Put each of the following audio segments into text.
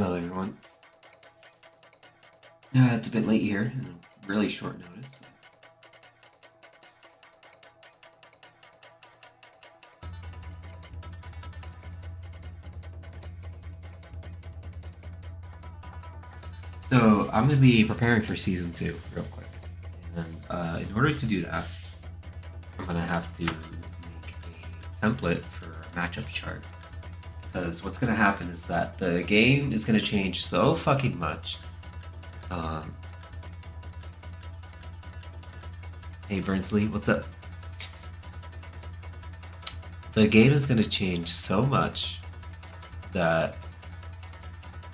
Hello, everyone. It's a bit late here, and really short notice. So I'm gonna be preparing for season 2 real quick, and in order to do that, I'm gonna have to make a template for a matchup chart. Because what's gonna happen is that the game is gonna change so fucking much. Hey Burnsley, what's up? The game is gonna change so much that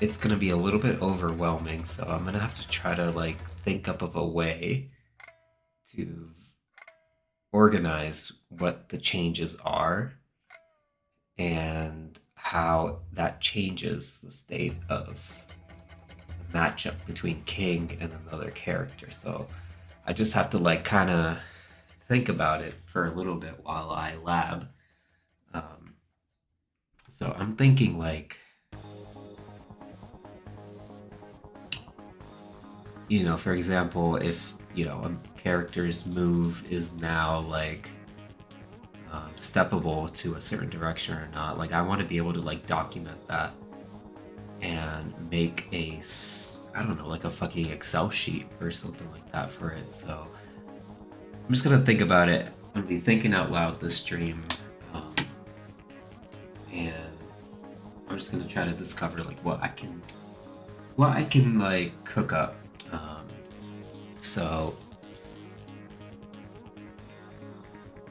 it's gonna be a little bit overwhelming. So I'm gonna have to try to like think up of a way to organize what the changes are and how that changes the state of the matchup between King and another character. So I just have to like kind of think about it for a little bit while I lab. So I'm thinking like, for example, if a character's move is now like steppable to a certain direction or not, like I want to be able to like document that and make I don't know, like a fucking Excel sheet or something like that for it. So I'm just gonna think about it. I'm gonna be thinking out loud this stream, and I'm just gonna try to discover like what I can like cook up. So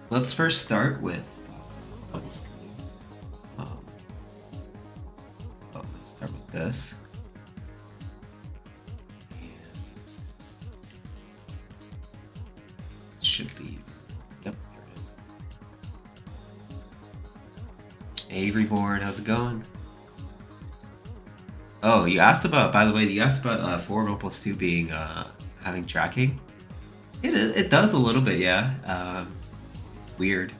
let's first start with double screen. So I'm gonna start with this. Should be. Yep, there it is. Hey Reborn, how's it going? Oh, you asked about, by the way, you asked about 4 1 + 2 being having tracking. It does a little bit, yeah. It's weird.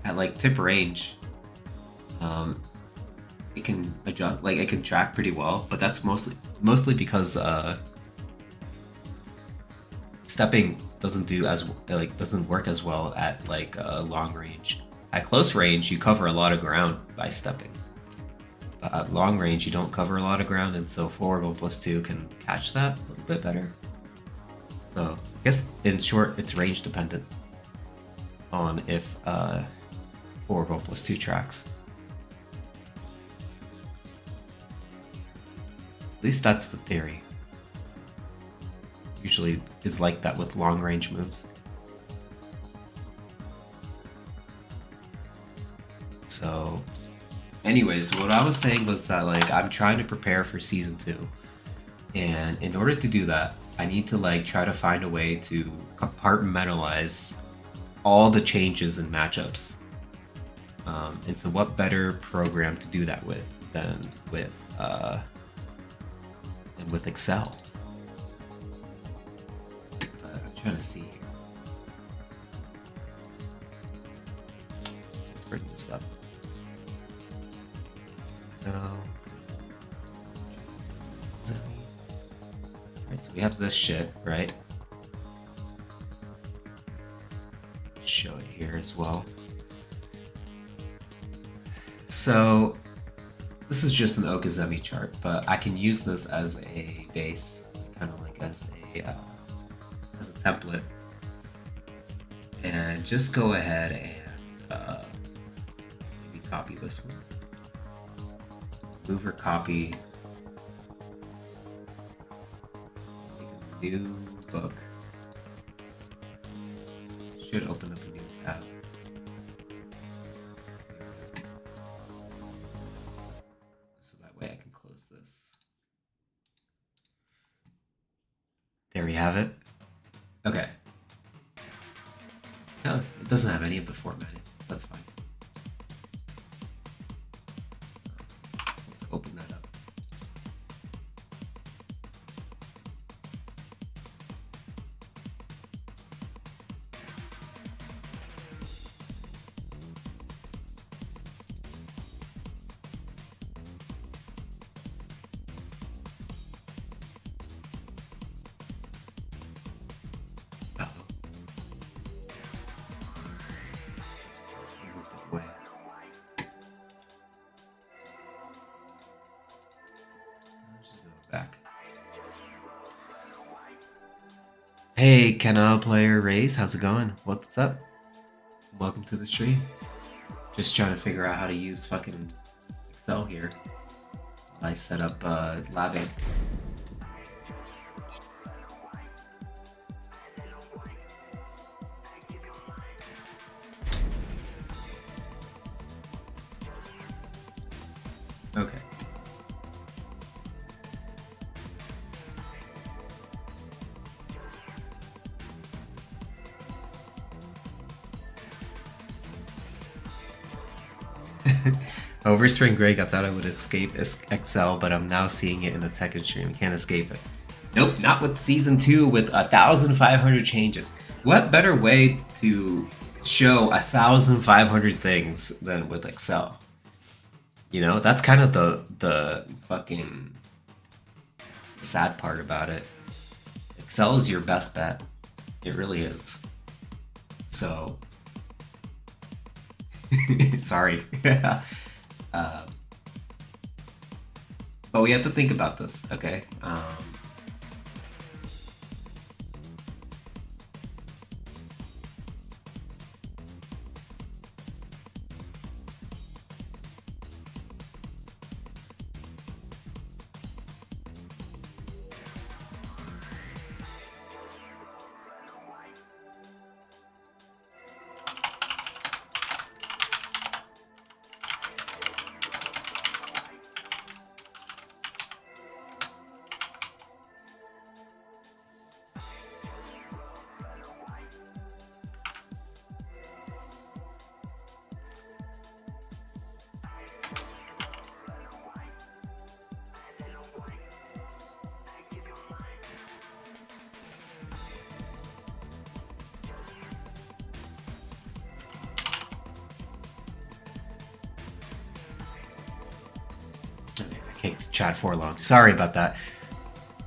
At like tip range, it can adjust, like it can track pretty well, but that's mostly because stepping doesn't work as well at like long range. At close range, you cover a lot of ground by stepping. But at long range, you don't cover a lot of ground, and so 4 1 + 2 can catch that a little bit better. So I guess in short, it's range dependent on if 4 1 + 2 tracks. At least that's the theory. Usually is like that with long range moves. So anyways, what I was saying was that like I'm trying to prepare for season 2. And in order to do that, I need to like try to find a way to compartmentalize all the changes in matchups. And so what better program to do that with than with Excel? I'm trying to see here. Let's bring this up. No. Alright, so we have this shit, right? Show it here as well. So this is just an Okazemi chart, but I can use this as a base, kind of like as a template, and just go ahead and maybe copy this one. Move or copy. Make a new book. Should open up a new tab. So that way I can close this. There we have it. Okay. No, it doesn't have any of the formatting. That's fine. Let's open that up. Hey, Kenna player Raze, how's it going? What's up? Welcome to the stream. Just trying to figure out how to use fucking Excel here. I set up Labbing. Okay. Over spring break, I thought I would escape Excel, but I'm now seeing it in the Tekken stream. Can't escape it. Nope, not with Season 2 with 1,500 changes. What better way to show 1,500 things than with Excel? You know, that's kind of the fucking sad part about it. Excel is your best bet. It really is. So, sorry. But we have to think about this, okay? Chat for long. Sorry about that.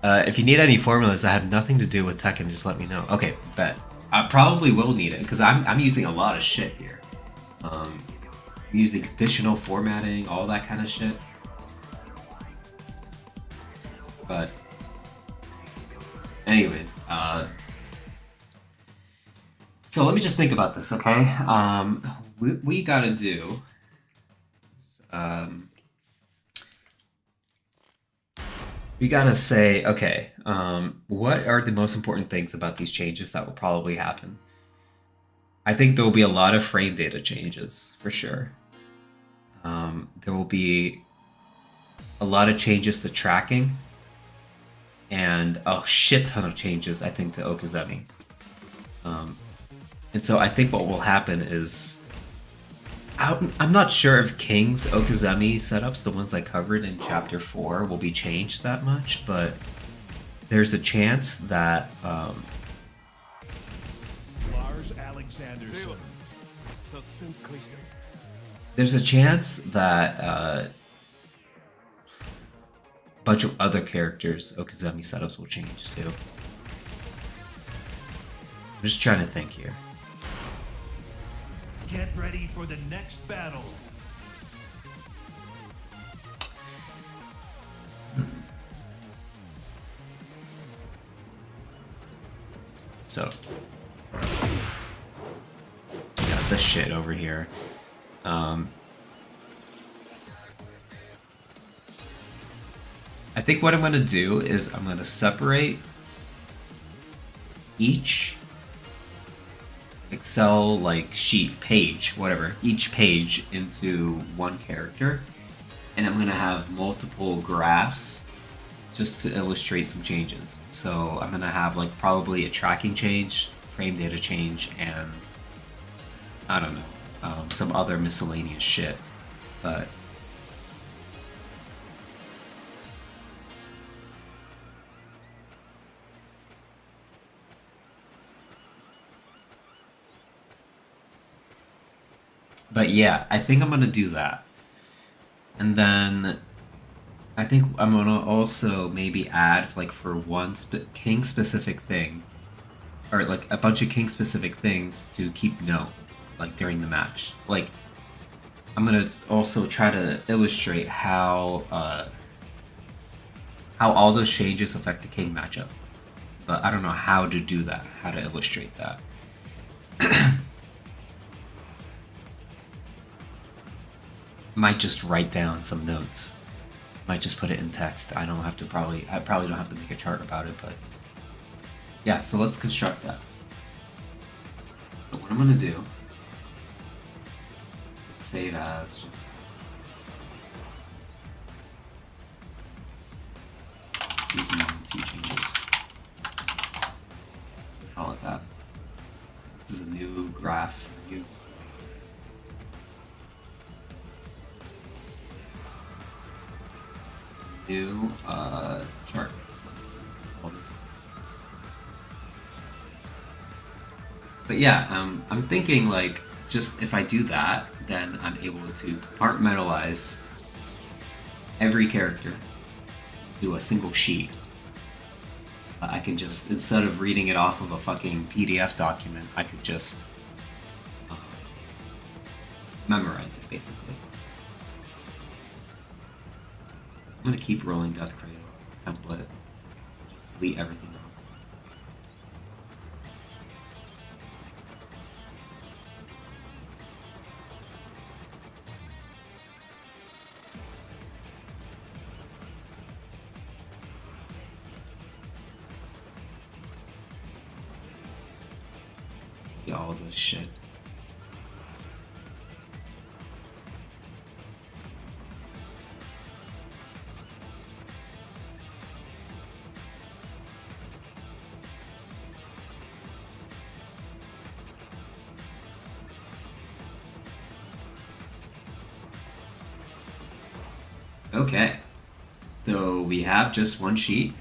If you need any formulas that have nothing to do with Tekken, just let me know. Okay, bet. I probably will need it because I'm using a lot of shit here. Using conditional formatting, all that kind of shit. But anyways, so let me just think about this, okay? We gotta do. We gotta say, okay, what are the most important things about these changes that will probably happen? I think there will be a lot of frame data changes, for sure. There will be a lot of changes to tracking, and a shit ton of changes, I think, to Okazemi. And so I think what will happen is, I'm not sure if King's Okazemi setups, the ones I covered in Chapter 4, will be changed that much, but there's a chance that there's a chance that a bunch of other characters' Okazemi setups will change too. I'm just trying to think here. Get ready for the next battle. So, got this shit over here. I think what I'm gonna do is I'm gonna separate each Excel like sheet, page, whatever, each page into one character, and I'm gonna have multiple graphs just to illustrate some changes. So I'm gonna have like probably a tracking change, frame data change, and I don't know, some other miscellaneous shit. But yeah, I think I'm gonna do that. And then I think I'm gonna also maybe add like for one king specific thing, or like a bunch of king specific things to keep note, like during the match. Like I'm gonna also try to illustrate how all those changes affect the king matchup. but I don't know how to do that, how to illustrate that. Might just write down some notes. Might just put it in text. I probably don't have to make a chart about it, but yeah, so let's construct that. So what I'm gonna do, save as, just season 2 changes. Call it that. This is a new graph view. New chart. So all this. But yeah, I'm thinking like just if I do that, then I'm able to compartmentalize every character to a single sheet. I can just, instead of reading it off of a fucking PDF document, I could just memorize it basically. So I'm gonna keep rolling Death Cradle as a template. Just delete everything else. All this shit. Okay, so we have just one sheet,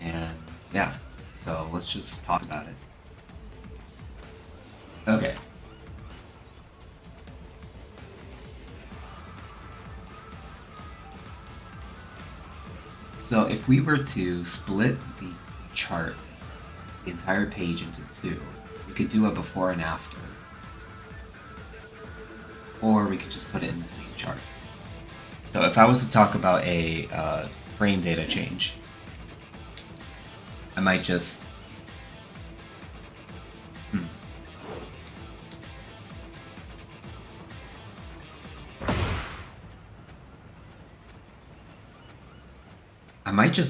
and yeah, so let's just talk about it. Okay. So if we were to split the chart, the entire page into two, we could do a before and after. Or we could just put it in the same chart. So if I was to talk about a frame data change, I might just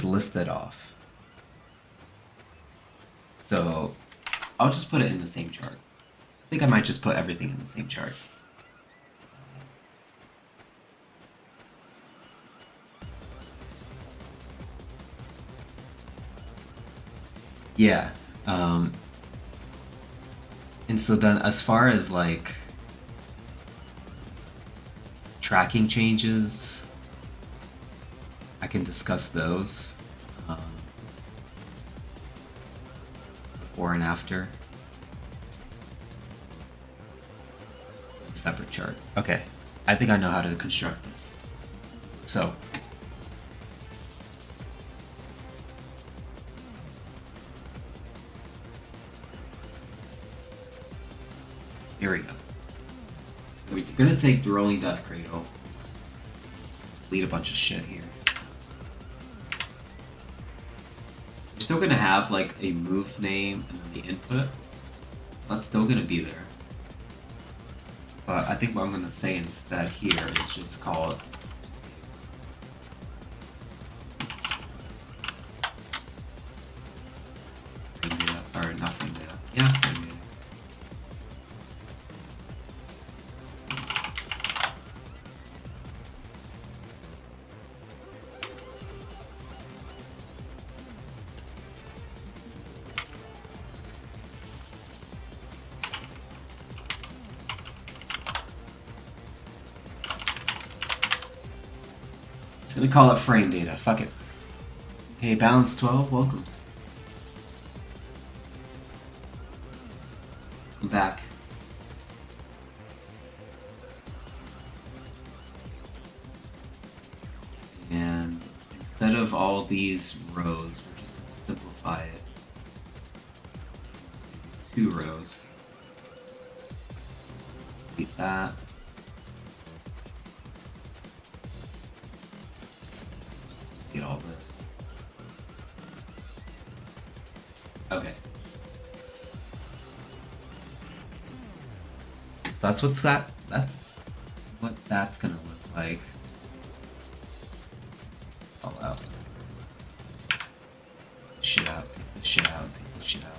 list it off. So I'll just put it in the same chart. I think I might just put everything in the same chart. Yeah. And so then as far as like tracking changes, I can discuss those before and after. Separate chart. Okay, I think I know how to construct this. So here we go. So we're gonna take the rolling Death Cradle, delete a bunch of shit here. We're still gonna have like a move name and then the input. That's still gonna be there. But I think what I'm gonna say instead here is just call it frame data, or not frame data. Yeah, frame data. Just gonna call it frame data. Fuck it. Hey, Balance 12, welcome. I'm back. And instead of all these rows, we're just gonna simplify it to 2 rows. Delete that. Get all this. Okay. So that's what's that. That's what that's gonna look like. It's all out. Shit out. Take this shit out. Take this shit out.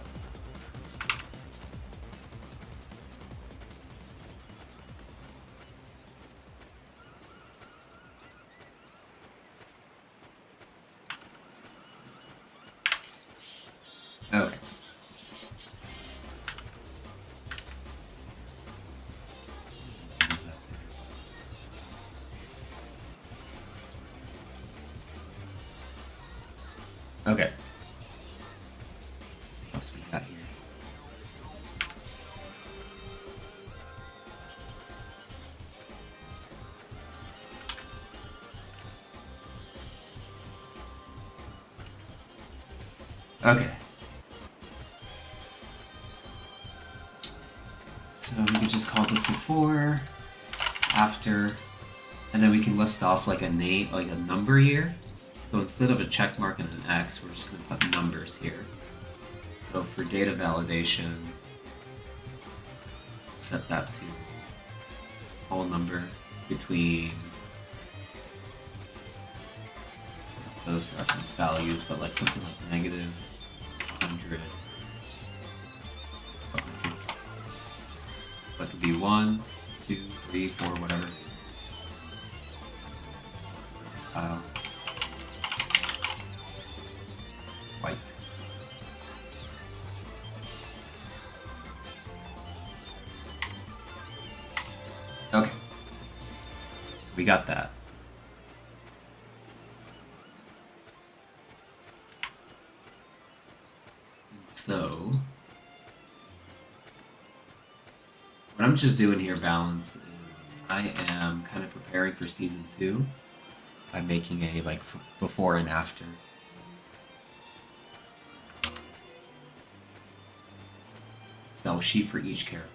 Okay. Okay. What else we got here? Okay. So we could just call this before, after, and then we can list off like a name, like a number here. So instead of a check mark and an X, we're just going to put numbers here. So for data validation, set that to whole number between those reference values, but like something like negative 100. 100. So that could be 1, 2, 3, 4, whatever. Style. White. Okay. So we got that. And so what I'm just doing here, Balance, is I am kind of preparing for season 2 by making a like before and after. Excel sheet for each character.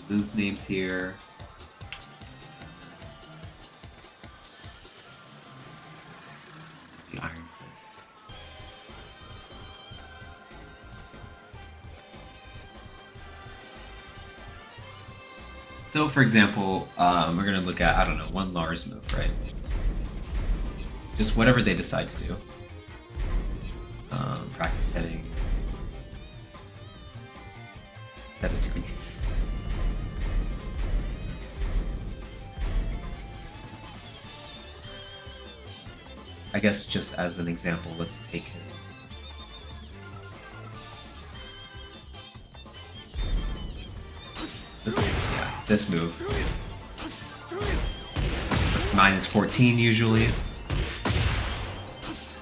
Move names here. The Iron Fist. So, for example, we're going to look at, I don't know, one Lars move, right? Just whatever they decide to do. Practice setting. Set it to control. I guess just as an example, let's take his. This move. Minus 14 usually.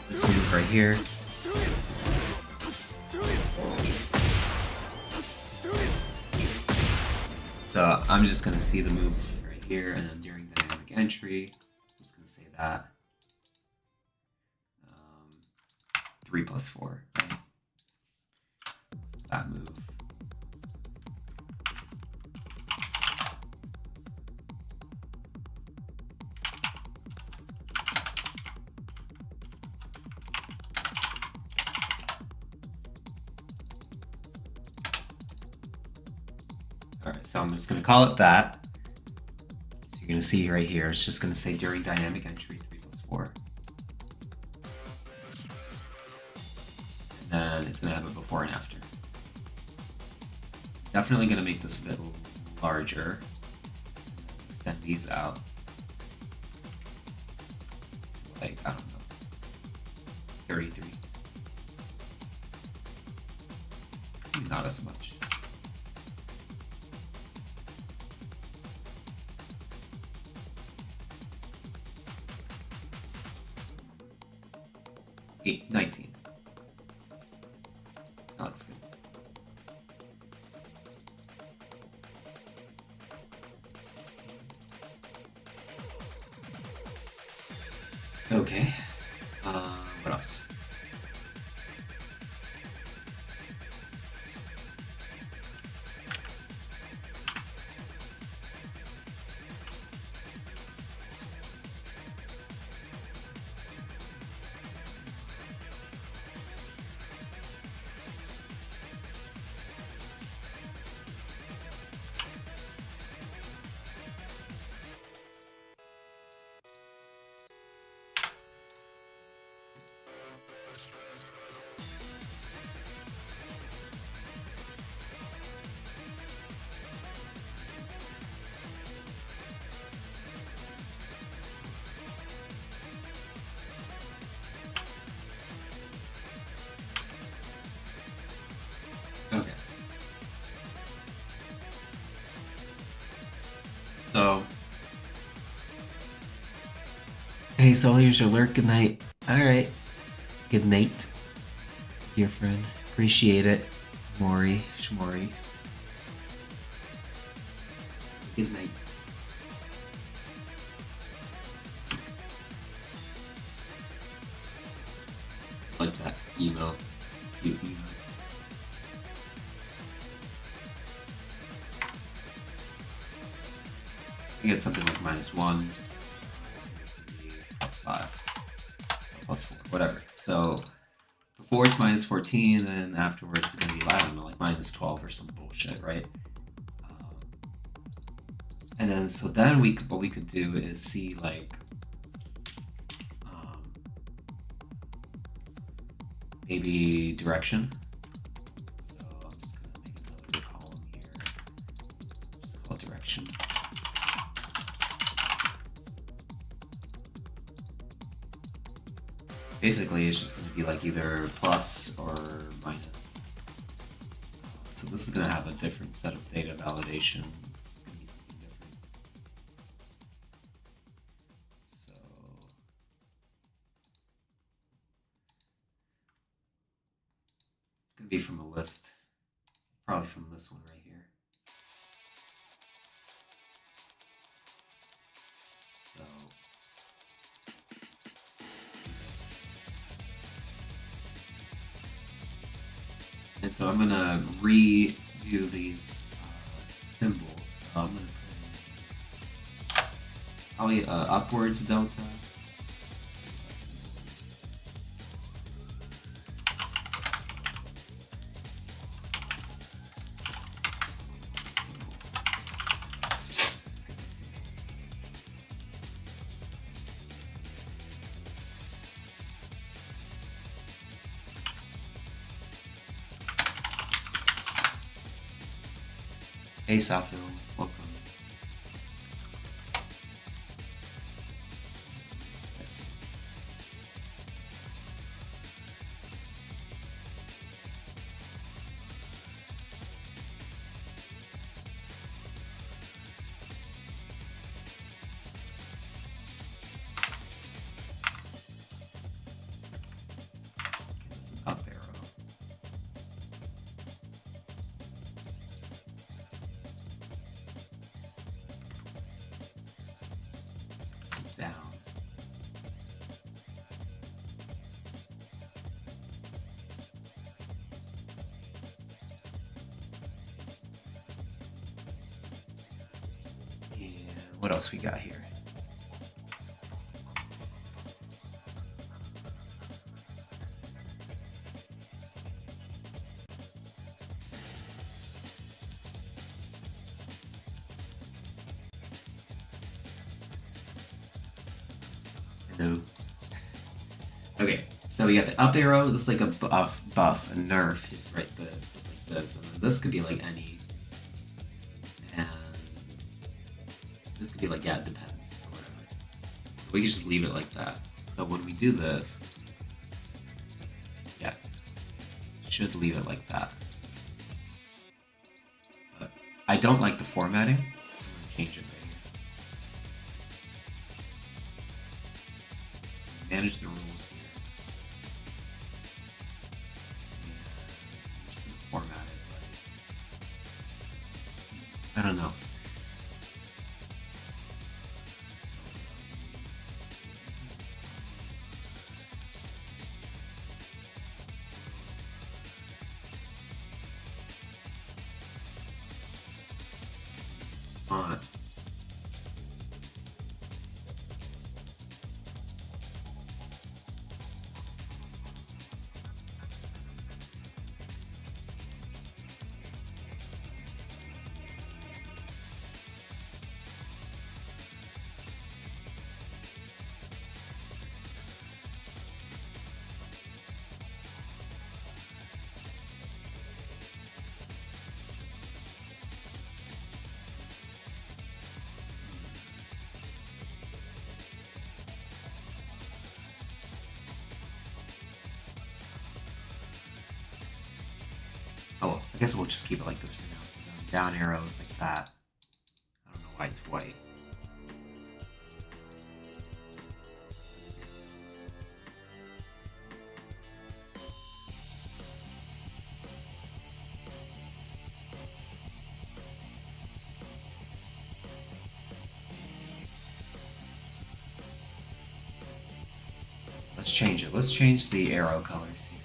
This move right here. So I'm just gonna see the move right here, and then during dynamic entry, I'm just gonna say that. 3 plus 4, right? So that move. Alright, so I'm just going to call it that. So you're going to see right here, it's just going to say during dynamic entry 3 plus 4. And then it's going to have a before and after. Definitely going to make this a bit larger. Extend these out. Like, I don't know, 33. Not as much. 19. That looks good. Okay. What else? Okay. So, hey, so here's your alert. Good night. All right. Good night, dear friend. Appreciate it, Mori, Shmori. Good night. Like that emo, cute emo. You get something like -1, +5, +4, whatever. So before it's -14, then afterwards it's gonna be, I don't know, like -12 or some bullshit, right? And then so then what we could do is see like maybe direction. So I'm just gonna make another column here. Just call it direction. Basically, it's just going to be like either plus or minus. So this is going to have a different set of data validation. It's going to be something different. So it's going to be from a list, probably from this one right here. So and so I'm gonna redo these symbols. So I'm gonna put in probably upwards delta. Hey Safil, welcome. Up arrow. Down. And what else we got here? No. Okay, so we got the up arrow. This is like a buff, a nerf is right. It's like this, and then this could be like any, and this could be like, yeah, it depends or whatever. So we can just leave it like that. So when we do this, yeah, should leave it like that. But I don't like the formatting, so I'm gonna change it right here. Manage the rules here. And I'm just gonna format it like, I don't know. guess we'll just keep it like this for now. So down arrows like that. I don't know why it's white. Let's change it. Let's change the arrow colors here.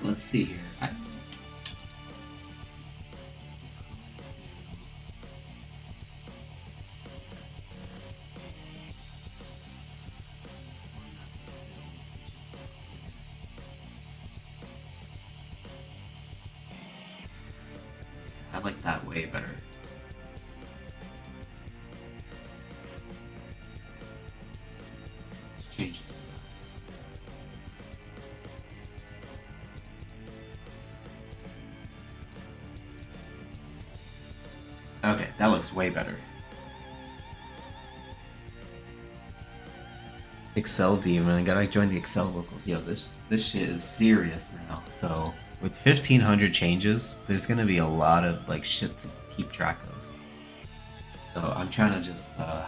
Let's see here. I like that way better. Let's change it. Okay, that looks way better. Excel Demon, I gotta join the Excel locals. Yo, this shit is serious now. So with 1,500 changes, there's gonna be a lot of like shit to keep track of. So I'm trying to just I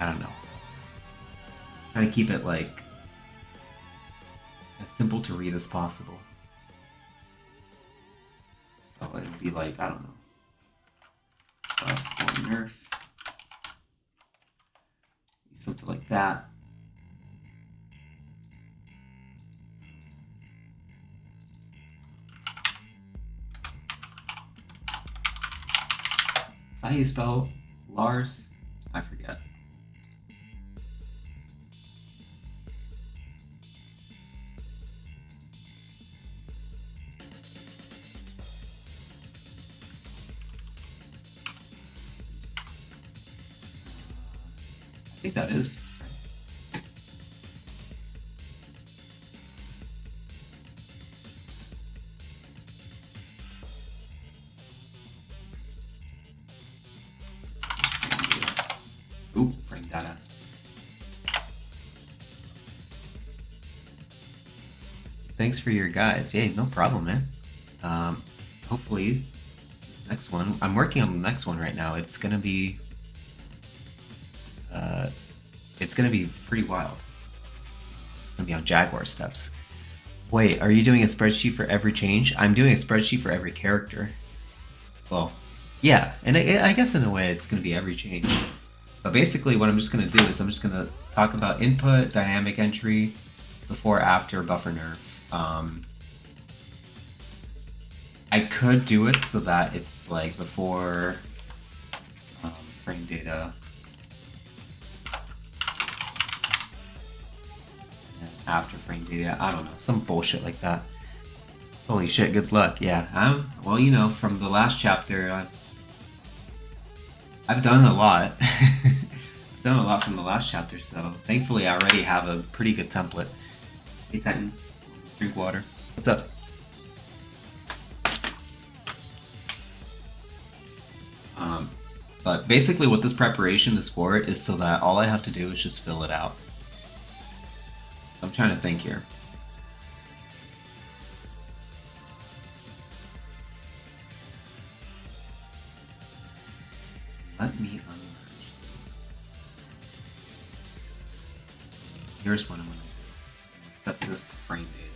don't know. Try to keep it like as simple to read as possible. So it'd be like, I don't know. Or nerf. Something like that. Is that how you spell Lars? I forget. I think that is. Ooh, frame data. Thanks for your guides. Yeah, no problem, man. Hopefully, next one. I'm working on the next one right now. It's gonna be. It's gonna be pretty wild. It's gonna be on Jaguar steps. Wait, are you doing a spreadsheet for every change? I'm doing a spreadsheet for every character. Well, yeah, and I guess in a way it's gonna be every change. But basically what I'm just gonna do is I'm just gonna talk about input, dynamic entry, before, after, buffer nerf. I could do it so that it's like before frame data, and after frame data. I don't know, some bullshit like that. Holy shit, good luck. Yeah, well, you know, from the last chapter, I've done a lot. I've done a lot from the last chapter, so thankfully I already have a pretty good template. Hey Titan, drink water. What's up? But basically what this preparation is for is so that all I have to do is just fill it out. I'm trying to think here. Let me unmerge. Here's what I'm going to do. I'm going to set this to frame data.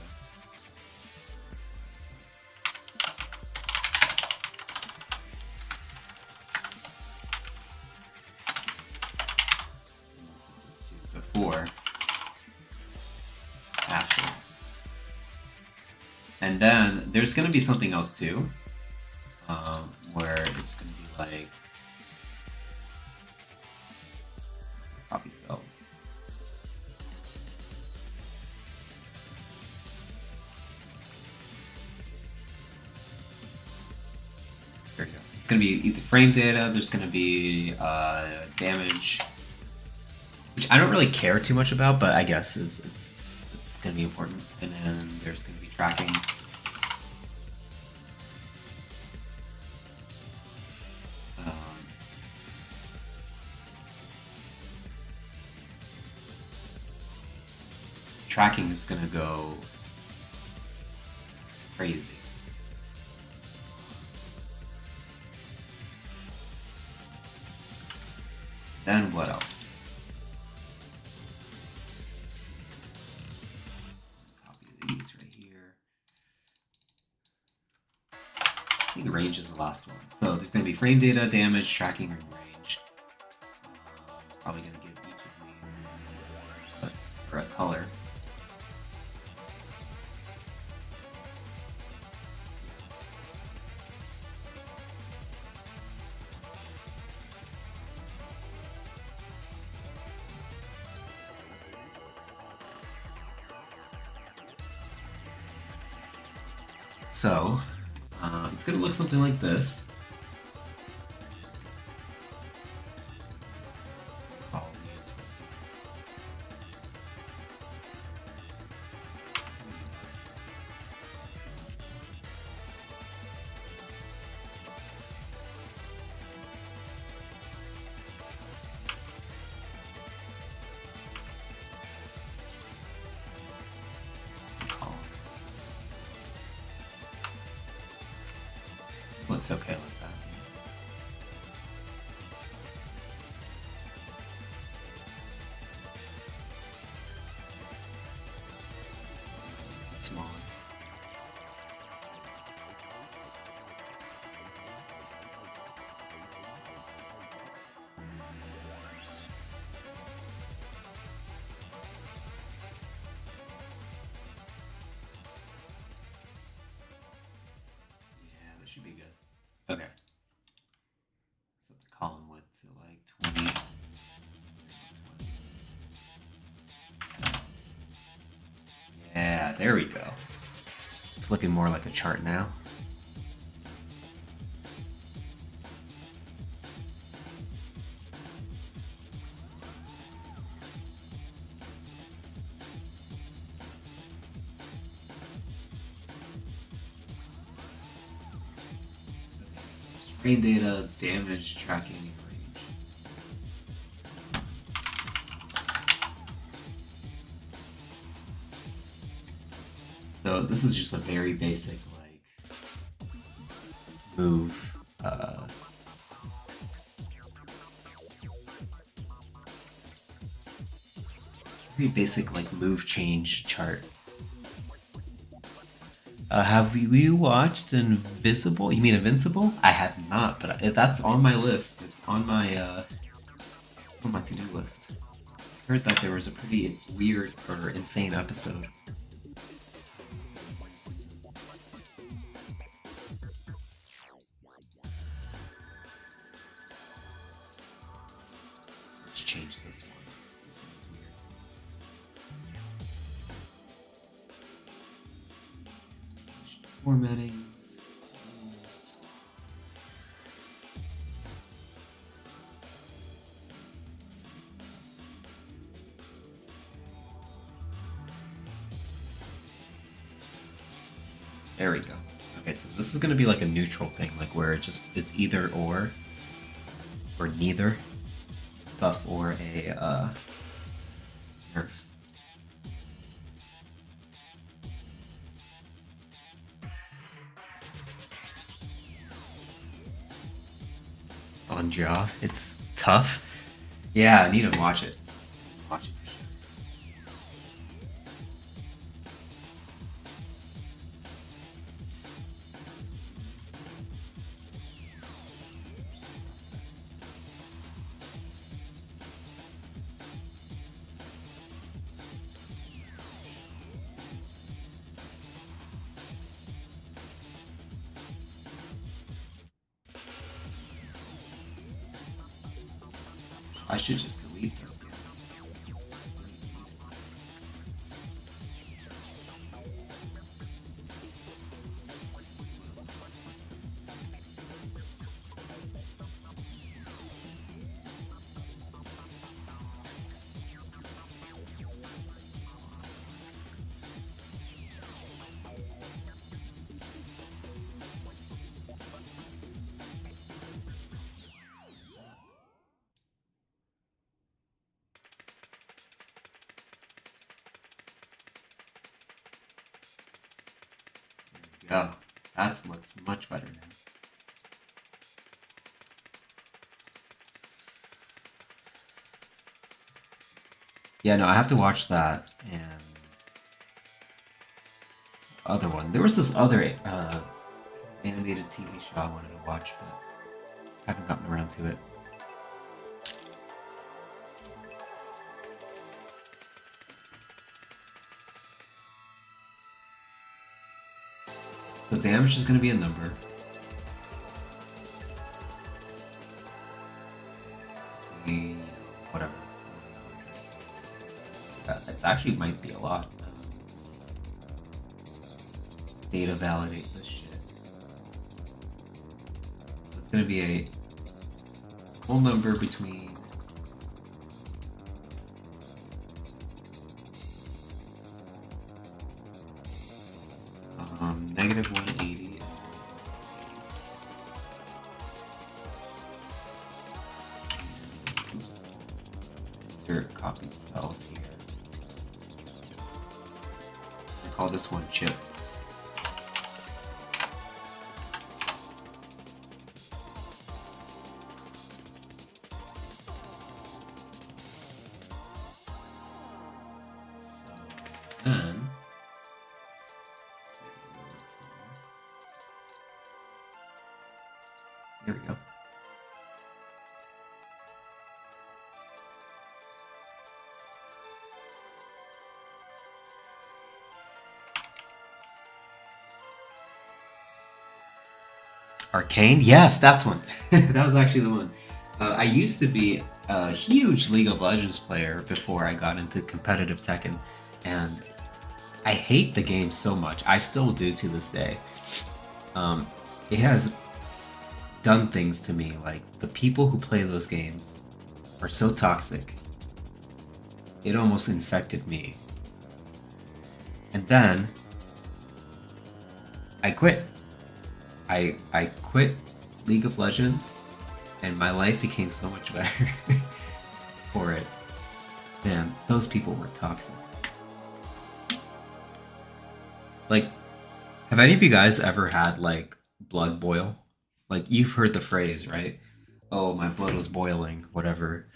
before, after. And then there's going to be something else too, where it's going to be like copy cells. There you go. It's going to be either frame data, there's going to be damage, which I don't really care too much about, but I guess it's going to be important. And then there's going to be tracking. Tracking is going to go crazy. Then what else? Copy these right here. I think range is the last one. So there's going to be frame data, damage, tracking, and range. Probably going to give each of these for a color. So, it's going to look something like this. Looks okay like that. Small. Yeah, that should be good. Okay. Set the column width to like 20. Yeah, there we go. It's looking more like a chart now. Frame data, damage, tracking, and range. So this is just a very basic like move. Very basic like move change chart. Have you watched Invisible? You mean Invincible? I have not, but that's on my list. It's on my to-do list. I heard that there was a pretty weird or insane episode. Let's change this one. This one's weird. Formatting. There we go. Okay, so this is gonna be like a neutral thing, like where it's either or neither, buff or a nerf. On jaw, it's tough. Yeah, I need to watch it. Watch it. I should just delete this. Yeah, that looks much better now. Yeah, no, I have to watch that and other one. There was this other animated TV show I wanted to watch, but haven't gotten around to it. So damage is going to be a number. Whatever. It actually might be a lot. Data validate this shit. So it's going to be a whole number between negative 180. Oops. Insert copied cells here. I call this one chip. So then here we go. Arcane? Yes, that's one. That was actually the one. I used to be a huge League of Legends player before I got into competitive Tekken, and I hate the game so much. I still do to this day. It has done things to me, like the people who play those games are so toxic. It almost infected me. And then I quit. I quit League of Legends and my life became so much better for it. Man, those people were toxic. Like, have any of you guys ever had like blood boil? Like, you've heard the phrase, right? Oh, my blood was boiling, whatever,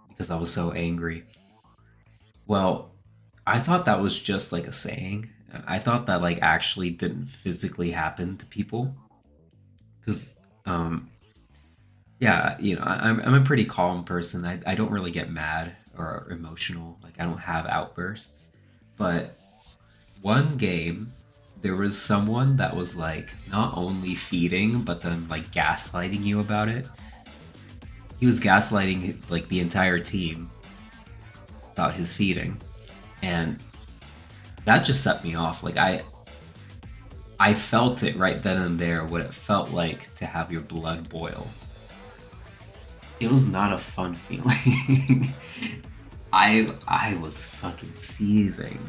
because I was so angry. Well, I thought that was just like a saying. I thought that like actually didn't physically happen to people. Because, yeah, I'm a pretty calm person. I don't really get mad or emotional. Like, I don't have outbursts. But one game, there was someone that was like not only feeding, but then like gaslighting you about it. He was gaslighting like the entire team about his feeding. And that just set me off. Like, I felt it right then and there, what it felt like to have your blood boil. It was not a fun feeling. I was fucking seething.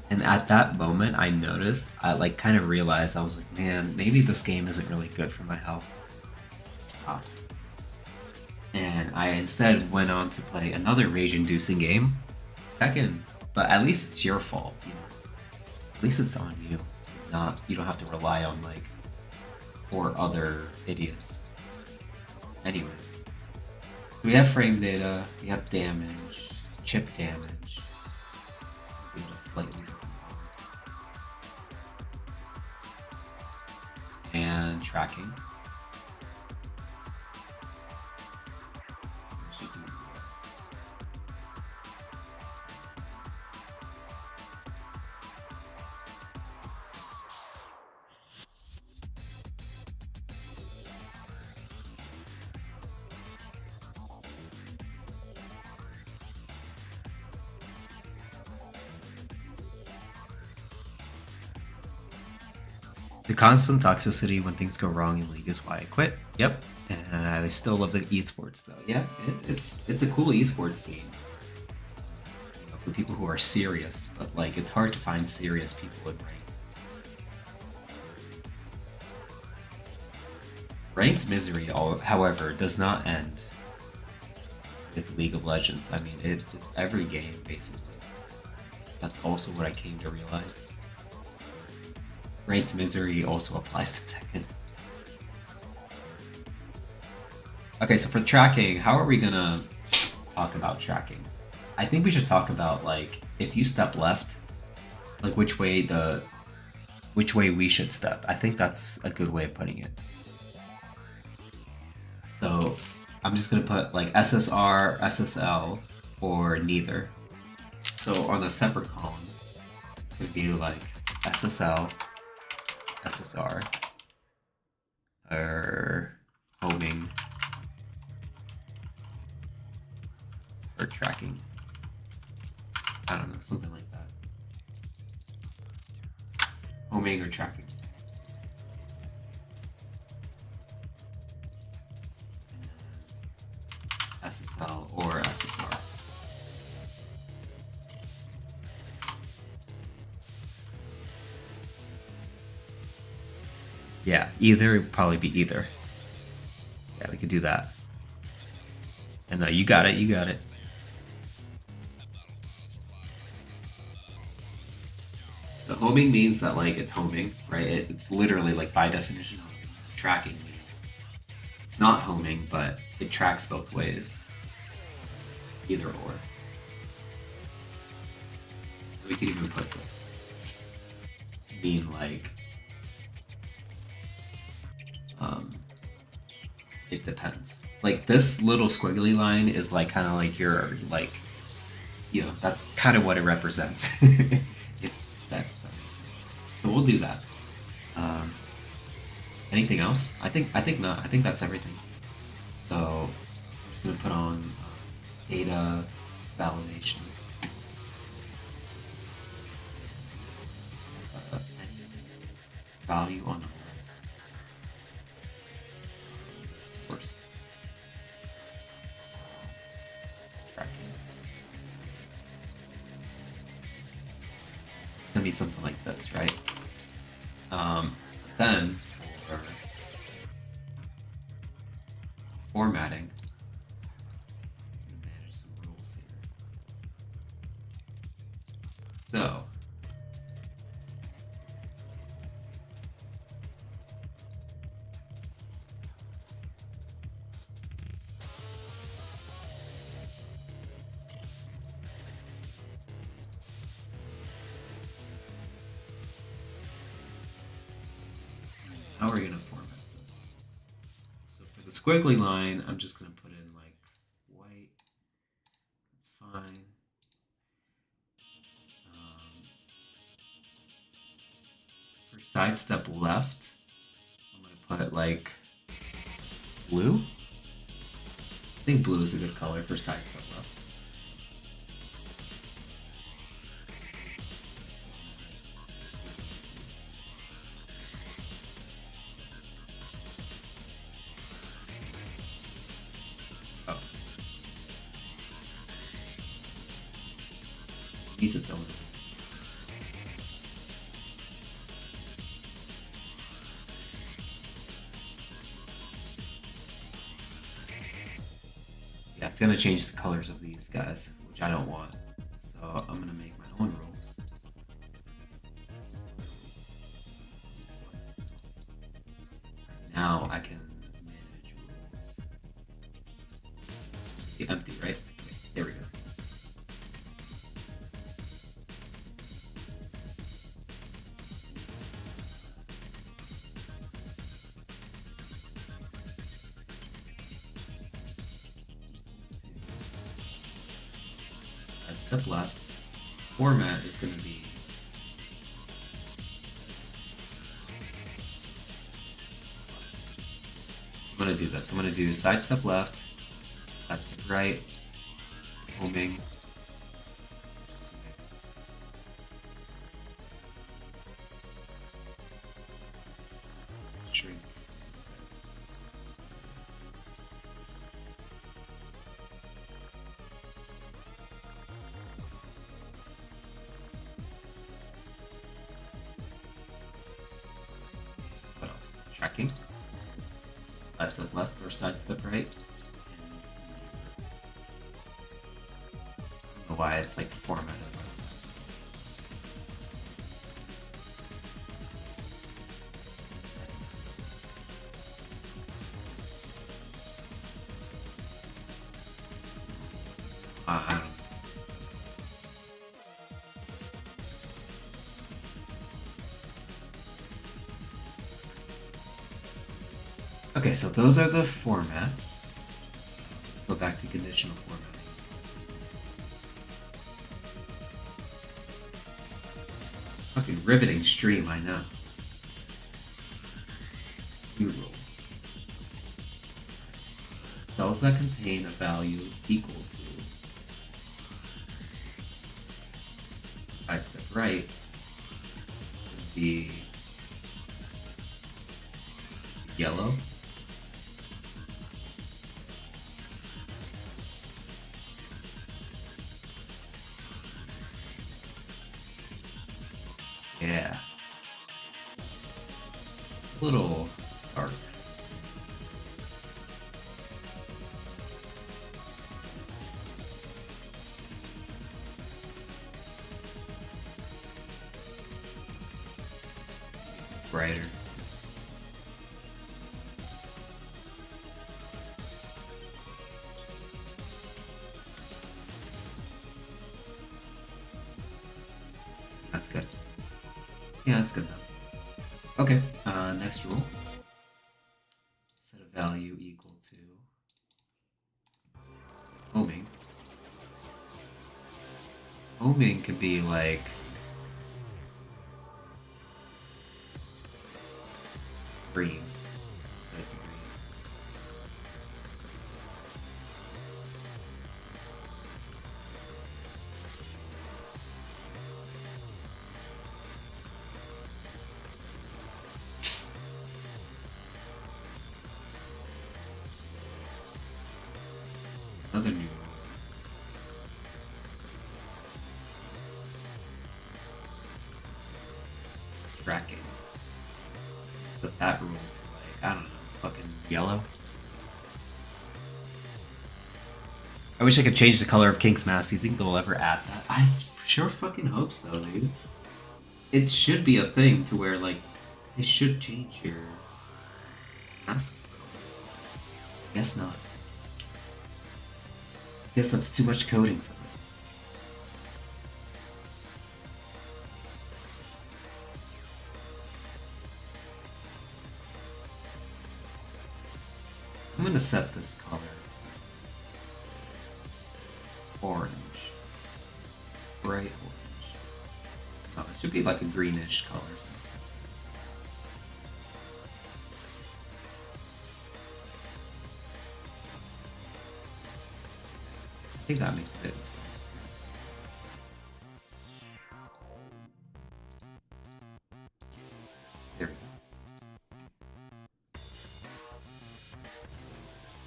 And at that moment I noticed, I like kind of realized, I was like, man, maybe this game isn't really good for my health. Stopped. And I instead went on to play another rage-inducing game, Tekken. But at least it's your fault, you know. At least it's on you. You don't have to rely on like 4 other idiots. Anyways, we have frame data, we have damage, chip damage. We just slightly and tracking. The constant toxicity when things go wrong in League is why I quit. Yep. And I still love the esports though. Yeah, it's a cool esports scene. You know, for people who are serious, but like it's hard to find serious people in ranked. Ranked misery, however, does not end with League of Legends. I mean, it's every game basically. That's also what I came to realize. Ranked misery also applies to Tekken. Okay, so for tracking, how are we gonna talk about tracking? I think we should talk about like if you step left, like which way we should step. I think that's a good way of putting it. So I'm just gonna put like SSR, SSL, or neither. So on a separate column, it would be like SSL, SSR, or homing, or tracking. I don't know, something like that. Homing or tracking. SSL or SSR. Yeah, either would probably be either. Yeah, we could do that. And you got it, you got it. The homing means that like it's homing, right? It's literally like by definition homing. Tracking means it's not homing, but it tracks both ways. Either or. We could even put this to mean like it depends. Like this little squiggly line is like kind of like your like, you know, that's kind of what it represents. If that makes sense. So we'll do that. Anything else? I think not. I think that's everything. So I'm just gonna put on data validation. Value on the list. Source. Tracking. It's gonna be something like this, right? Then for formatting, manage some rules here. So how are we gonna format this? So for the squiggly line, I'm just gonna put in like white. That's fine. For sidestep left, I'm gonna put like blue. I think blue is a good color for sidestep left. Oh. It needs its own. Yeah, it's gonna change the colors of these guys, which I don't want. So I'm gonna make my own rules. Now I can manage rules. Be empty, right? Okay, there we go. Step left. Format is going to be I'm going to do this. I'm going to do side step left, side step right, homing. tracking. Side step left or side step right. I don't know why it's like formatted like that. I don't know. Okay, so those are the formats. Let's go back to conditional formatting. Fucking riveting stream, I know. New rule. Cells that contain a value equal to side step right should be yellow. Yeah. A little dark. Brighter. That's good. Yeah, that's good though. Okay, next rule. Set a value equal to homing. Homing could be like green. Set it to green. Another new rule. Tracking. Set that rule to like, I don't know, fucking yellow. I wish I could change the color of Kink's mask. Do you think they'll ever add that? I sure fucking hope so, dude. It should be a thing to where like they should change your mask color. Guess not. Guess that's too much coding for them. I'm gonna set this color to orange. Bright orange. Oh, it should be like a greenish color. I think that makes a bit of sense. There we go.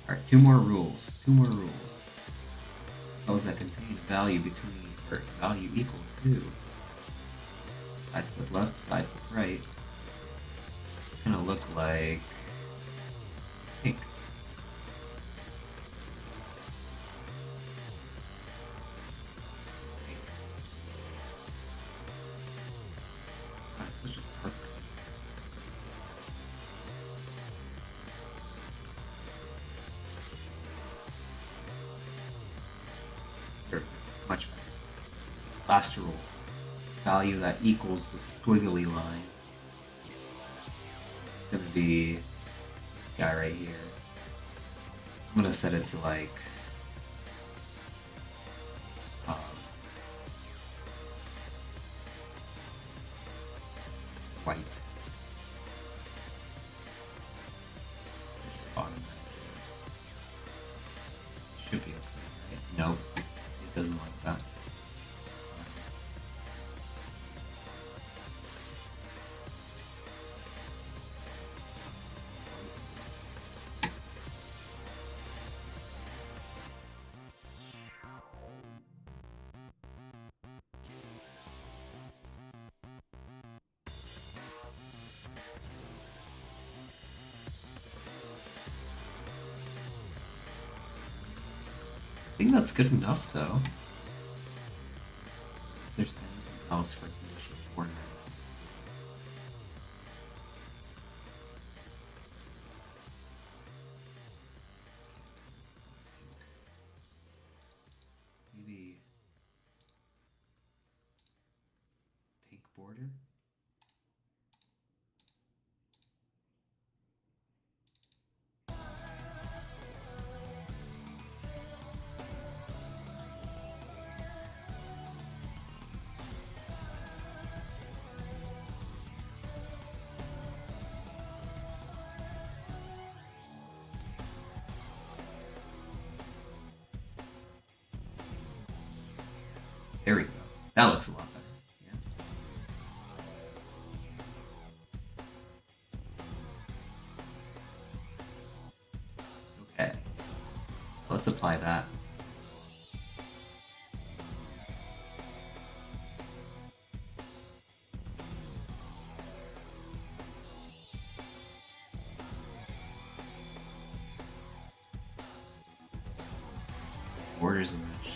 Alright, two more rules. Two more rules. Cells that contain a value between, or value equal to side step left, side step right. It's gonna look like pink. Such a dark. Much better. Last rule. Value that equals the squiggly line. It's gonna be this guy right here. I'm gonna set it to like white. Just bottom right. Should be okay, right? Nope, it doesn't like that. think that's good enough though. If there's anything else for conditional format. Maybe pink border. There we go. That looks a lot better. Yeah. Okay. Let's apply that. Borders and mesh.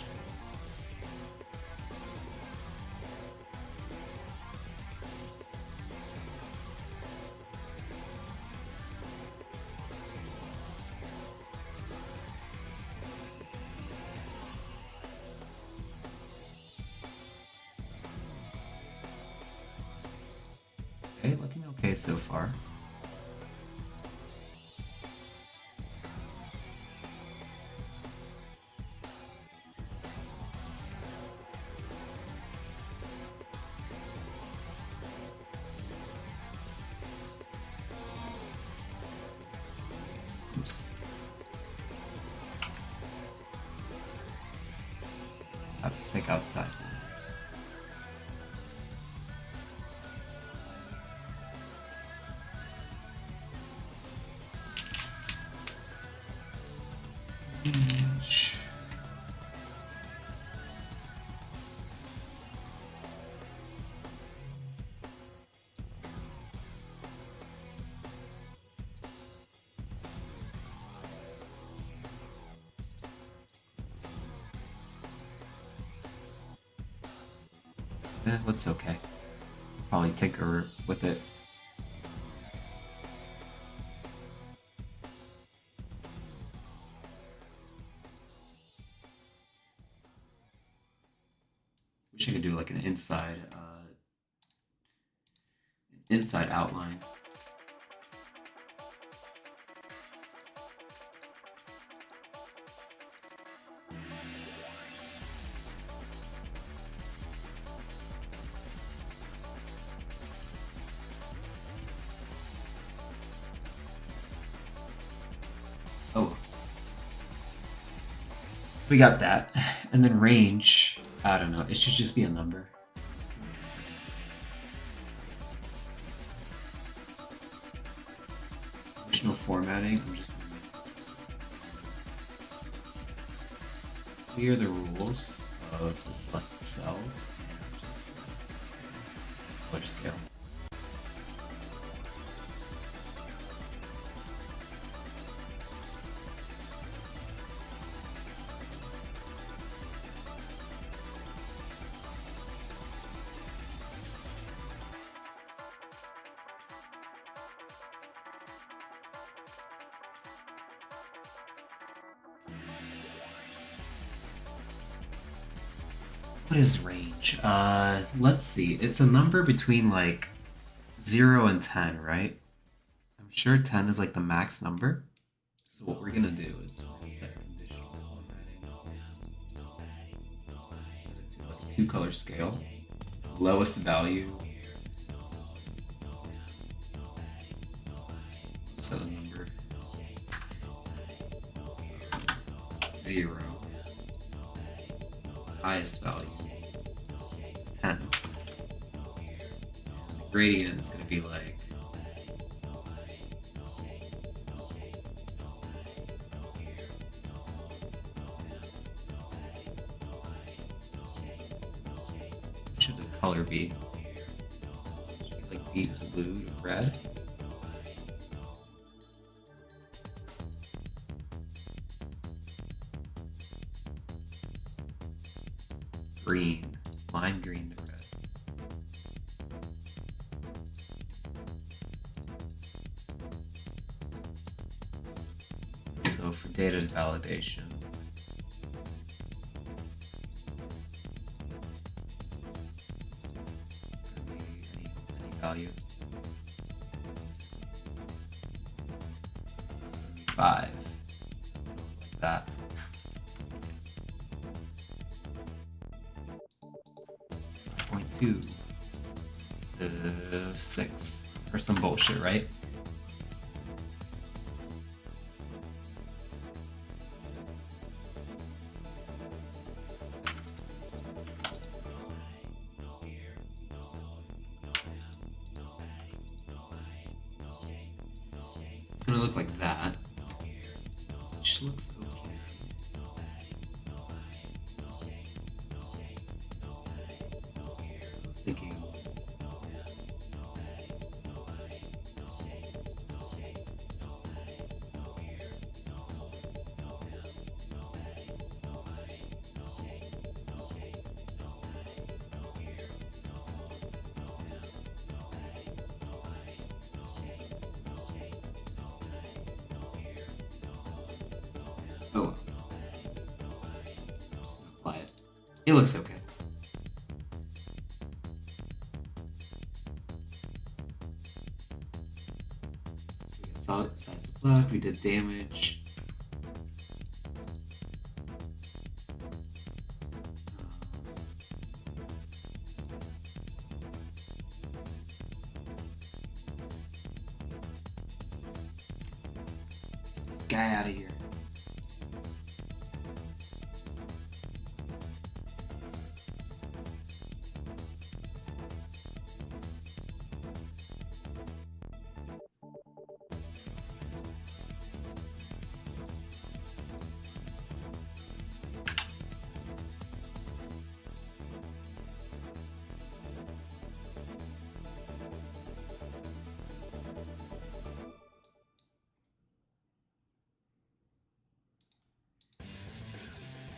Okay, looking okay so far. Oops. I have to think outside borders. Looks okay. Probably tinker with it. Wish I could do like an inside outline. Oh, so we got that, and then range. I don't know. It should just be a number. Additional formatting. I'm just clear the rules of the selected cells and just color scale. What is range? Let's see. It's a number between like 0 and 10, right? I'm sure 10 is like the max number. So what we're gonna do is set conditional formatting. Set it to like a 2-color scale. Lowest value. Set a number 0. Highest value 10. The gradient is going to be like what should the color be? Should it be like deep blue to red? green. Lime green to red. So for data validation, it's going to be any value. So 75. Like that. 0.2 to 6 or some bullshit, right? It's gonna look like that, which looks okay. I was thinking oh, just gonna apply it. It looks okay. So we got solid size of blood. We did damage. Get this guy out of here.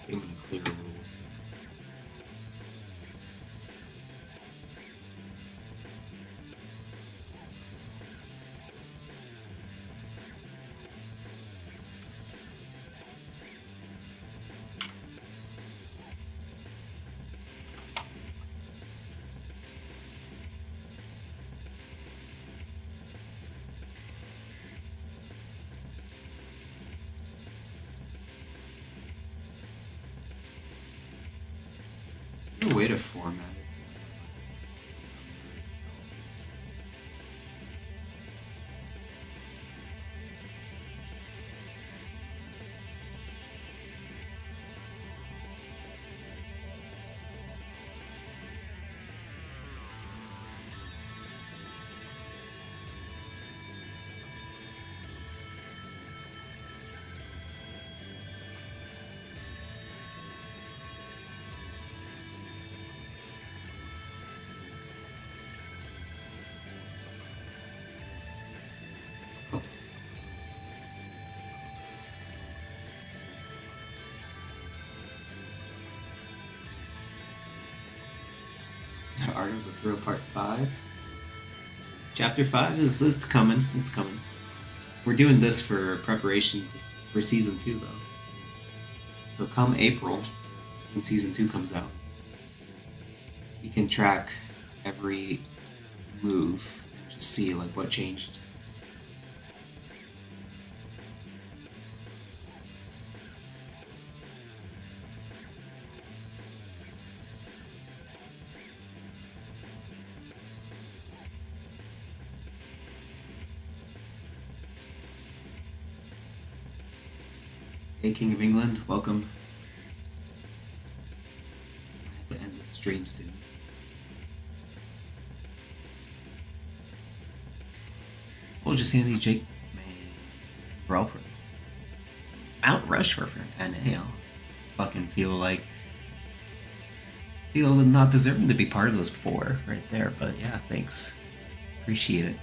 I'm gonna clear rules. Is there a way to format it to where the number itself is? Oh. Art of the Thrill Part 5. Chapter 5 is it's coming. It's coming. We're doing this for preparation for season 2 though. So come April, when season 2 comes out, you can track every move and just see like what changed. Hey King of England, welcome. I have to end the stream soon. We'll just Andy Jake Brawl Pro. Mount Rushmore for NA. Fucking feel not deserving to be part of those 4 right there, but yeah, thanks. Appreciate it.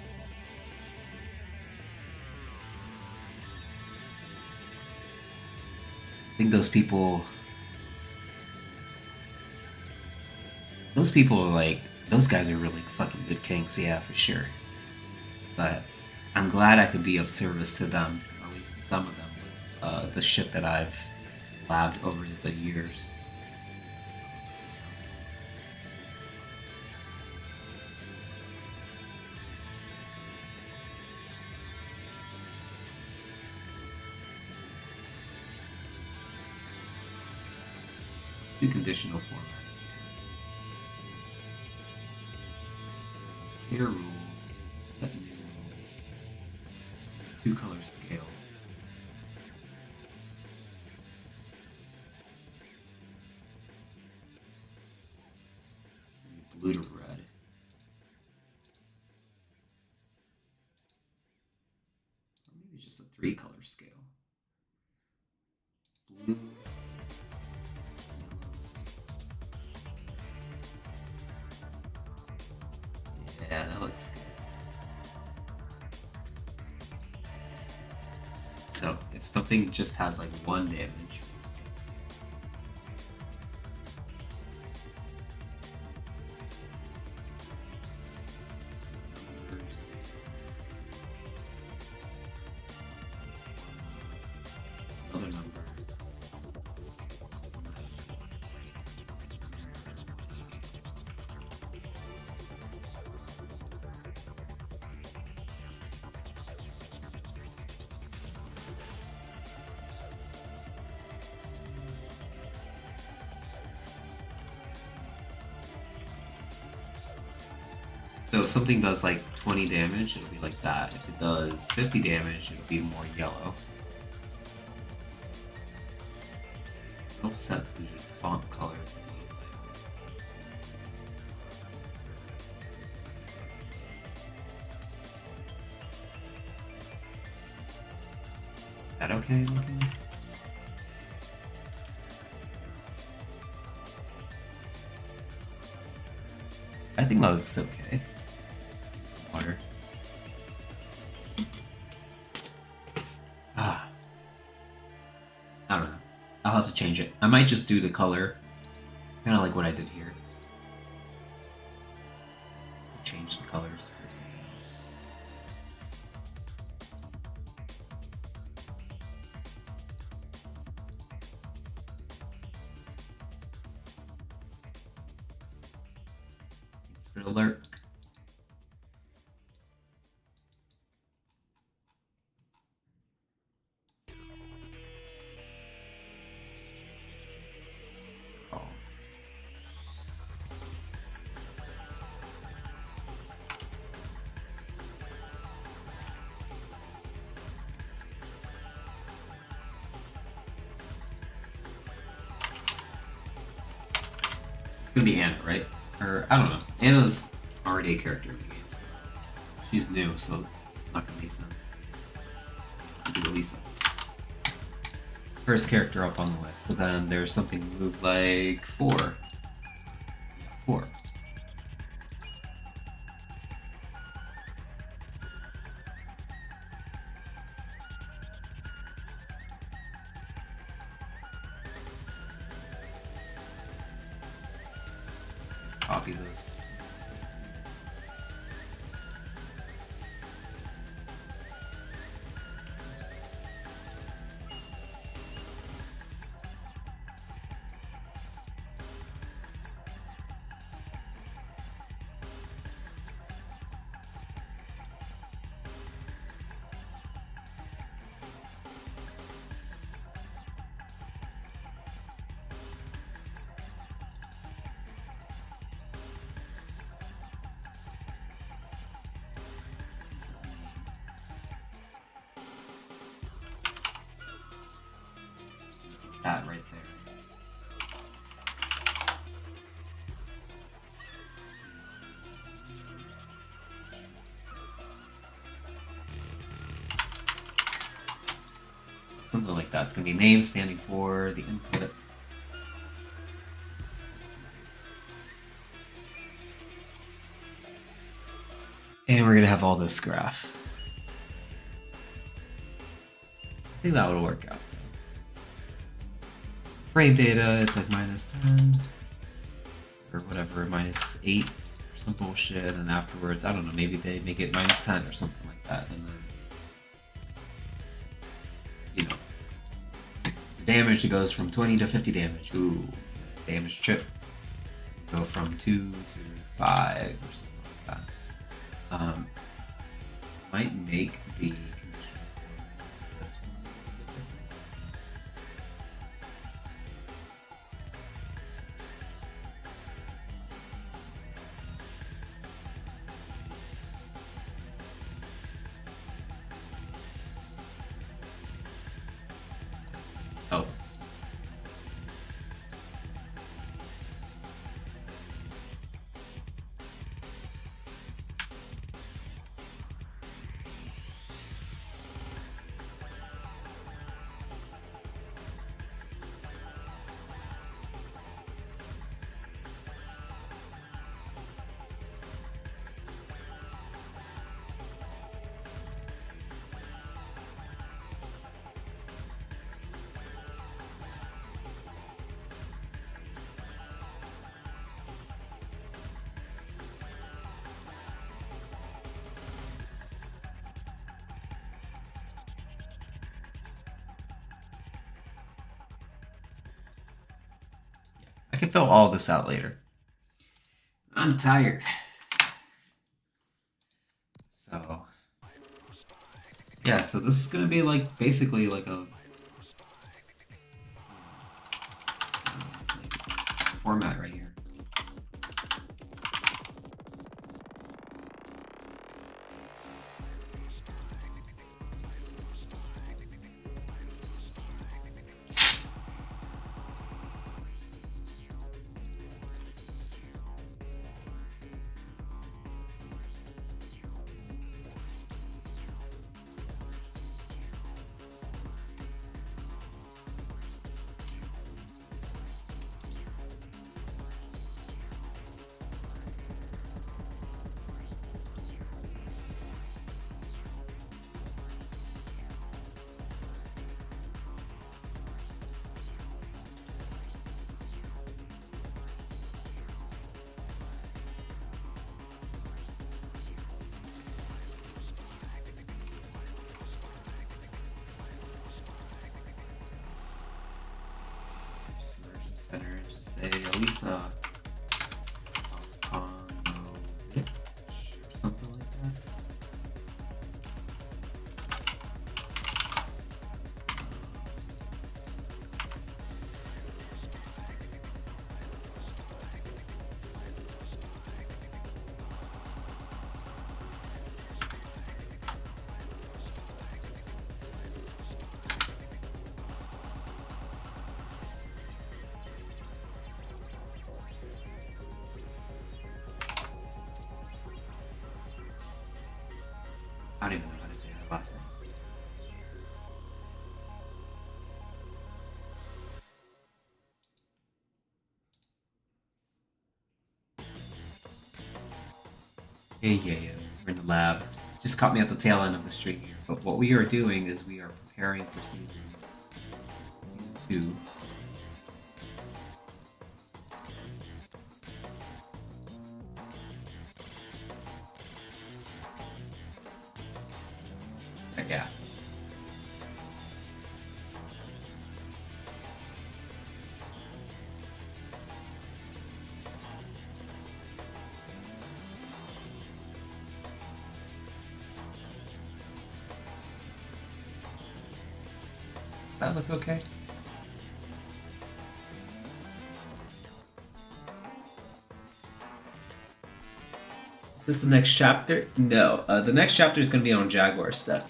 I think those people those people are like, those guys are really fucking good kings, yeah, for sure. But I'm glad I could be of service to them, or at least to some of them, with the shit that I've labbed over the years. Let's do conditional format. Clear rules, set new rules, 2-color scale. Blue to red. Or maybe just a 3-color scale. Blue. Yeah, that looks good. So, if something just has like 1 damage, another number. So if something does like 20 damage, it'll be like that. If it does 50 damage, it'll be more yellow. I'll set the font color to be Is that okay looking? I think that looks okay. Some water. I don't know. I'll have to change it. I might just do the color. Kind of like what I did here. Change the colors or something else. Thanks for the alert. It's gonna be Anna, right? Or I don't know. Anna's already a character in the game, so she's new, so it's not gonna make sense. We'll do Elisa. First character up on the list. So then there's something moved like 4. Yeah, 4. Copy this. That right there. Something like that. It's going to be name standing for the input. And we're going to have all this graph. I think that would work out. Frame data, it's like -10. or whatever, -8 or some bullshit, and afterwards, I don't know, maybe they make it -10 or something like that, and then, you know, the damage goes from 20 to 50 damage. Ooh, damage chip. Go from 2 to 5 or something like that. Might make the conditional form this one a little bit different. Oh. I can fill all this out later. I'm tired. So, yeah, so this is gonna be like basically like a format right here. Center and just say Elisa or something like that. I don't even know how to say that last name. Yeah. We're in the lab. Just caught me at the tail end of the stream here. But what we are doing is we are preparing for season 2. Yeah. Does that look okay? Is this the next chapter? No. The next chapter is going to be on Jaguar stuff.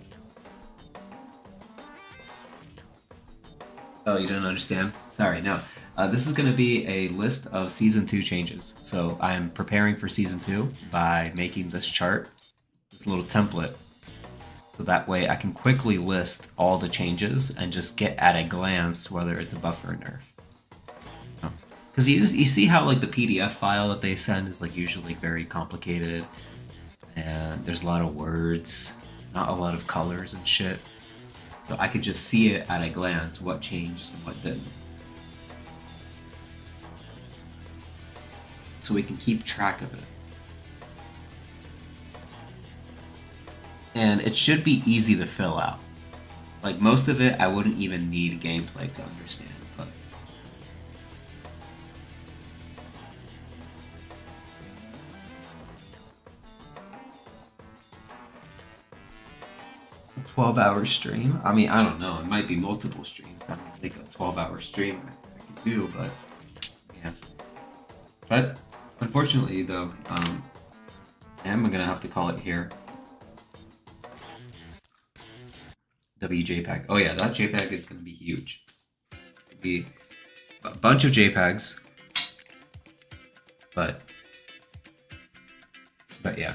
Oh, you didn't understand? Sorry, no. This is going to be a list of Season 2 changes. So I'm preparing for Season 2 by making this chart, this little template. So that way I can quickly list all the changes and just get at a glance whether it's a buff or a nerf. Because you see how like the PDF file that they send is like usually very complicated and there's a lot of words, not a lot of colors and shit. So I could just see it at a glance what changed and what didn't. so we can keep track of it. And it should be easy to fill out. Like most of it, I wouldn't even need gameplay to understand, but 12-hour stream? I mean, I don't know. It might be multiple streams. I don't think a 12-hour stream I can do, but yeah. But unfortunately, though, I'm gonna have to call it here. WJPEG. Oh yeah, that JPEG is gonna be huge. It's gonna be a bunch of JPEGs, but yeah.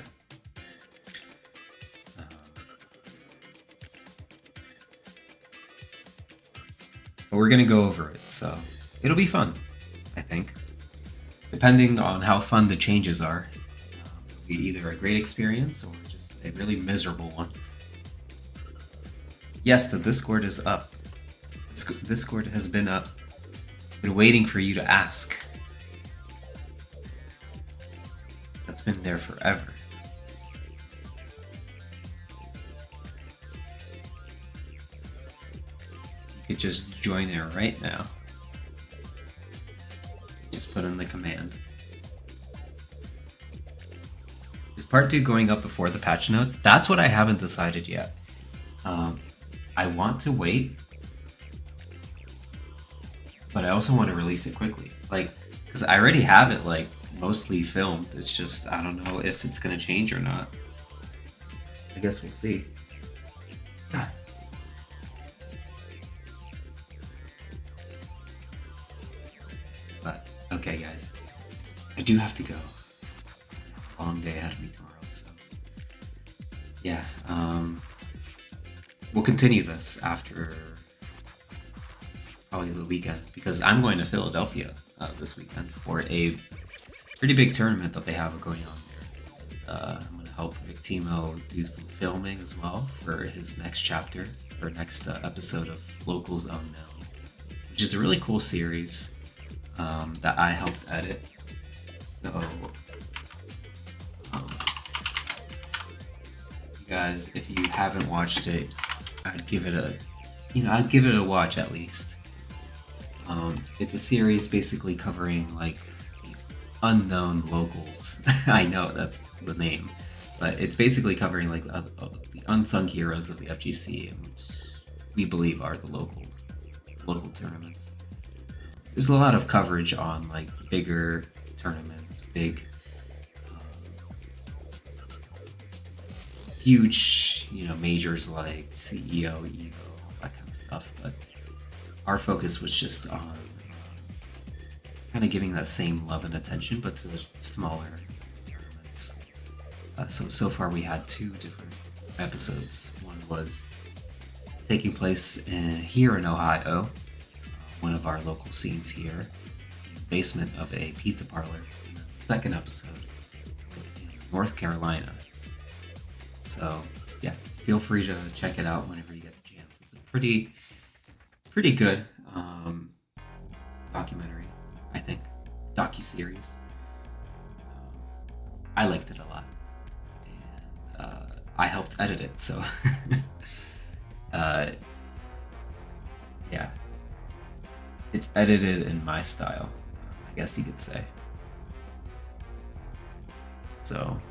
But we're gonna go over it, so it'll be fun, I think. Depending on how fun the changes are, it'll be either a great experience or just a really miserable one. Yes, the Discord is up. Discord has been up. Been waiting for you to ask. That's been there forever. You could just join it right now. Just put in the command. Is part 2 going up before the patch notes? That's what I haven't decided yet. I want to wait, but I also want to release it quickly. Like, because I already have it, like, mostly filmed. It's just, I don't know if it's going to change or not. I guess we'll see. God. But, okay, guys. I do have to go. Long day ahead of me tomorrow, so. Yeah, we'll continue this after probably the weekend, because I'm going to Philadelphia this weekend for a pretty big tournament that they have going on there. I'm going to help Victimo do some filming as well for his next chapter, or next episode of Locals Unknown, which is a really cool series that I helped edit. So, you guys, if you haven't watched it, I'd give it a watch at least. It's a series basically covering like unknown locals. I know that's the name, but it's basically covering like the unsung heroes of the FGC, which we believe are the local tournaments. There's a lot of coverage on like bigger tournaments, big, huge, majors like CEO, EVO, that kind of stuff. But our focus was just on kind of giving that same love and attention, but to the smaller tournaments. So far we had 2 different episodes. One was taking place here in Ohio, one of our local scenes here, in the basement of a pizza parlor. And then the second episode was in North Carolina. So yeah, feel free to check it out whenever you get the chance. It's a pretty good documentary, I think, docu-series. I liked it a lot, and I helped edit it, so yeah, it's edited in my style, I guess you could say. So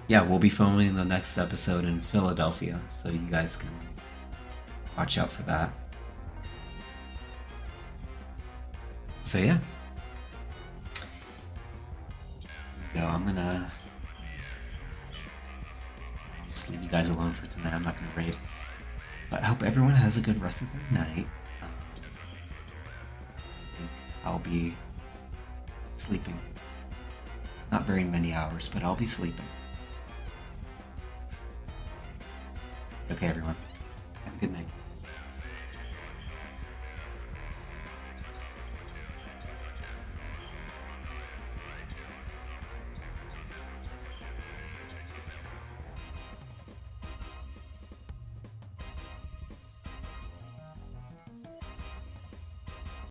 yeah, we'll be filming the next episode in Philadelphia, so you guys can watch out for that. So yeah. Yo, I'm gonna just leave you guys alone for tonight. I'm not gonna raid. But I hope everyone has a good rest of their night. I think I'll be sleeping. Not very many hours, but I'll be sleeping. Okay, everyone.